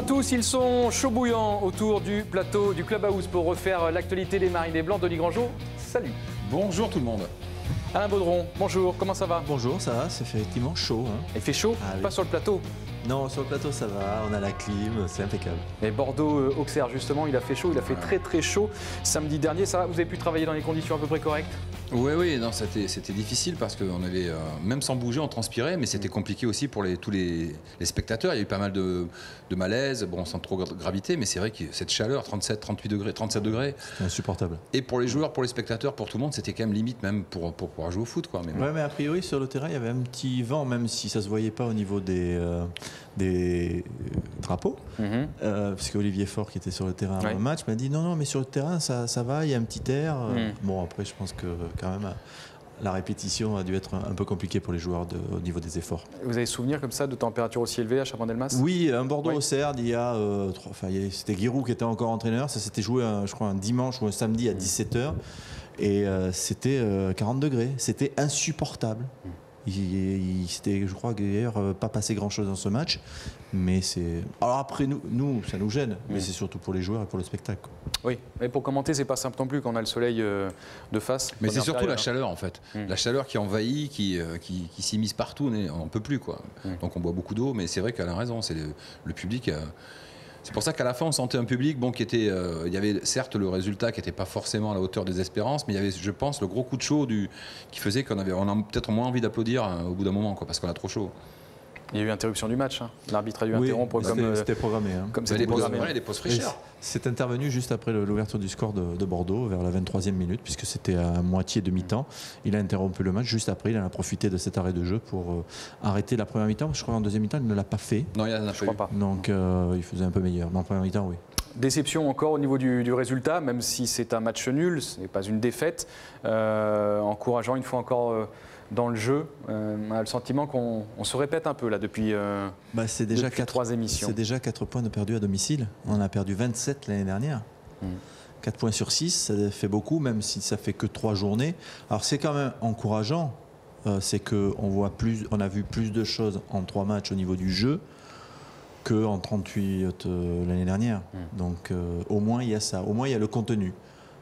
tous, ils sont chauds bouillants autour du plateau du Clubhouse pour refaire l'actualité des Marinés Blancs. Denis Grandjean, salut. Bonjour tout le monde. Alain Baudron, bonjour, comment ça va? Bonjour, ça va, c'est effectivement chaud. Hein. Il fait chaud? Ah, oui. Pas sur le plateau? Non, sur le plateau ça va, on a la clim, c'est impeccable. Mais Bordeaux-Auxerre justement, il a fait chaud, il a fait très très chaud samedi dernier. Ça va, vous avez pu travailler dans des conditions à peu près correctes? Oui, non, c'était difficile parce qu'on avait, même sans bouger, on transpirait, mais c'était compliqué aussi pour tous les spectateurs. Il y a eu pas mal de malaise, bon, sans trop gravité, mais c'est vrai que cette chaleur, 37, 38 degrés, 37 degrés. C'est insupportable. Et pour les joueurs, pour les spectateurs, pour tout le monde, c'était quand même limite même pour pouvoir jouer au foot, quoi. Ouais, mais a priori, sur le terrain, il y avait un petit vent, même si ça ne se voyait pas au niveau des drapeaux. Parce qu'Olivier Faure, qui était sur le terrain avant le match, m'a dit non, mais sur le terrain, ça va, il y a un petit air. Bon, après, je pense que quand même, la répétition a dû être un peu compliquée pour les joueurs au niveau des efforts. Vous avez souvenir comme ça de températures aussi élevées à Chabandelmas? Oui, un Bordeaux-Auxerre, il y a c'était Giroud qui était encore entraîneur. Ça s'était joué, je crois, un dimanche ou un samedi à 17h. Et c'était 40 degrés. C'était insupportable. Il s'était, je crois, d'ailleurs, pas passé grand-chose dans ce match. Mais c'est. Alors après, nous, ça nous gêne. Mais c'est surtout pour les joueurs et pour le spectacle, quoi. Oui, mais pour commenter, c'est pas simple non plus quand on a le soleil de face. Mais c'est surtout la chaleur, en fait. La chaleur qui envahit, qui s'immisce partout, on n'en peut plus, quoi. Donc on boit beaucoup d'eau, mais c'est vrai qu'elle a raison. C'est le public. C'est pour ça qu'à la fin, on sentait un public qui était. Il y avait certes le résultat qui n'était pas forcément à la hauteur des espérances, mais il y avait, je pense, le gros coup de chaud qui faisait qu'on a peut-être moins envie d'applaudir au bout d'un moment, quoi, parce qu'on a trop chaud. Il y a eu interruption du match. L'arbitre a dû interrompre comme c'était programmé. Comme c'était programmé. Des pauses fraîcheurs. C'est intervenu juste après l'ouverture du score de Bordeaux, vers la 23e minute, puisque c'était à moitié de mi-temps. Il a interrompu le match juste après. Il en a profité de cet arrêt de jeu pour arrêter la première mi-temps. Je crois qu'en deuxième mi-temps, il ne l'a pas fait. Non, il n'en a je crois pas. Donc il faisait un peu meilleur. Mais en première mi-temps, oui. Déception encore au niveau du résultat, même si c'est un match nul, ce n'est pas une défaite. Encourageant une fois encore dans le jeu. On a le sentiment qu'on se répète un peu là depuis, c'est déjà depuis 3 émissions. C'est déjà 4 points de perdus à domicile. On en a perdu 27 l'année dernière. 4 points sur 6, ça fait beaucoup, même si ça fait que 3 journées. Alors c'est quand même encourageant. C'est qu'on a vu plus de choses en 3 matchs au niveau du jeu qu'en 38 l'année dernière. Donc au moins il y a ça, au moins il y a le contenu.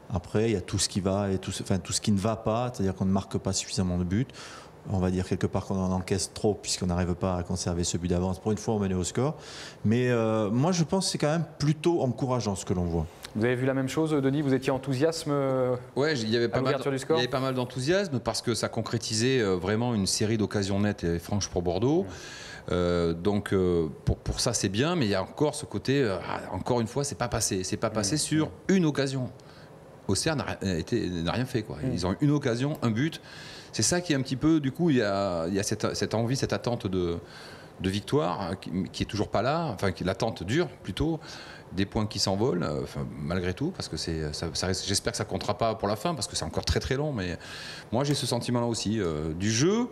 Après il y a tout ce qui va et tout ce qui ne va pas, c'est-à-dire qu'on ne marque pas suffisamment de buts. On va dire quelque part qu'on en encaisse trop puisqu'on n'arrive pas à conserver ce but d'avance. Pour une fois on menait au score. Mais moi je pense que c'est quand même plutôt encourageant ce que l'on voit. Vous avez vu la même chose, Denis? Vous étiez enthousique il y avait pas mal d'enthousiasme parce que ça concrétisait vraiment une série d'occasions nettes et franches pour Bordeaux. Donc pour ça c'est bien, mais il y a encore ce côté, encore une fois, c'est pas passé sur une occasion. Auxerre n'a rien fait, quoi. Ils ont eu une occasion, un but. C'est ça qui est un petit peu, du coup, il y a cette envie, cette attente de victoire qui est toujours pas là, enfin l'attente dure plutôt, des points qui s'envolent, malgré tout, parce que j'espère que ça comptera pas pour la fin, parce que c'est encore très très long, mais moi j'ai ce sentiment-là aussi, du jeu.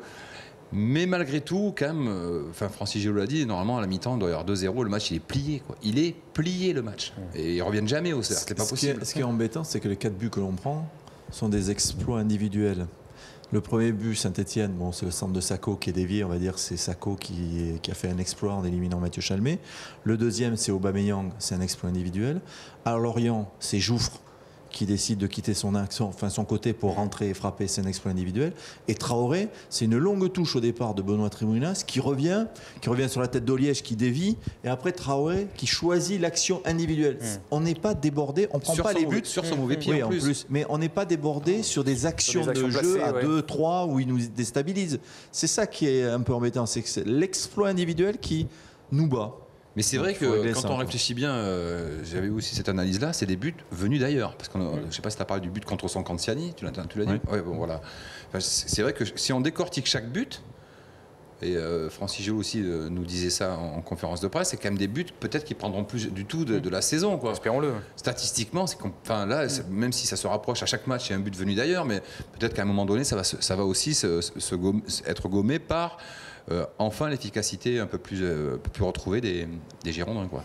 Mais malgré tout, quand même, Francis Giroud l'a dit, normalement à la mi-temps, il doit y avoir 2-0, le match il est plié, quoi. Il est plié le match. Et ils ne reviennent jamais au cercle, c'est pas possible. Ce qui est embêtant, c'est que les 4 buts que l'on prend sont des exploits individuels. Le premier but, Saint-Etienne, c'est le centre de Sako qui est dévié, on va dire, c'est Sako qui a fait un exploit en éliminant Mathieu Chalmé. Le deuxième, c'est Aubameyang, c'est un exploit individuel. À Lorient, c'est Jouffre qui décide de quitter son côté pour rentrer et frapper, c'est un exploit individuel. Et Traoré, c'est une longue touche au départ de Benoît Trimoulinas qui revient sur la tête d'Oliège qui dévie, et après Traoré qui choisit l'action individuelle. On n'est pas débordé, on ne prend pas les buts sur son mauvais pied en plus, mais on n'est pas débordé sur des actions de jeu placées, à 2-3 où il nous déstabilise. C'est ça qui est un peu embêtant, c'est que c'est l'exploit individuel qui nous bat. Mais c'est vrai que quand on réfléchit bien, j'avais aussi cette analyse-là, c'est des buts venus d'ailleurs. Parce que je ne sais pas si tu as parlé du but contre son Canciani, tu l'as dit? Ouais, bon, voilà. Enfin, c'est vrai que si on décortique chaque but, et Francis Giroud aussi nous disait ça en conférence de presse, c'est quand même des buts peut-être qui prendront plus du tout de la saison, quoi. Espérons-le. Statistiquement, là, même si ça se rapproche à chaque match, il y a un but venu d'ailleurs, mais peut-être qu'à un moment donné, ça va aussi être gommé par enfin l'efficacité un peu plus retrouvée des Girondins, quoi.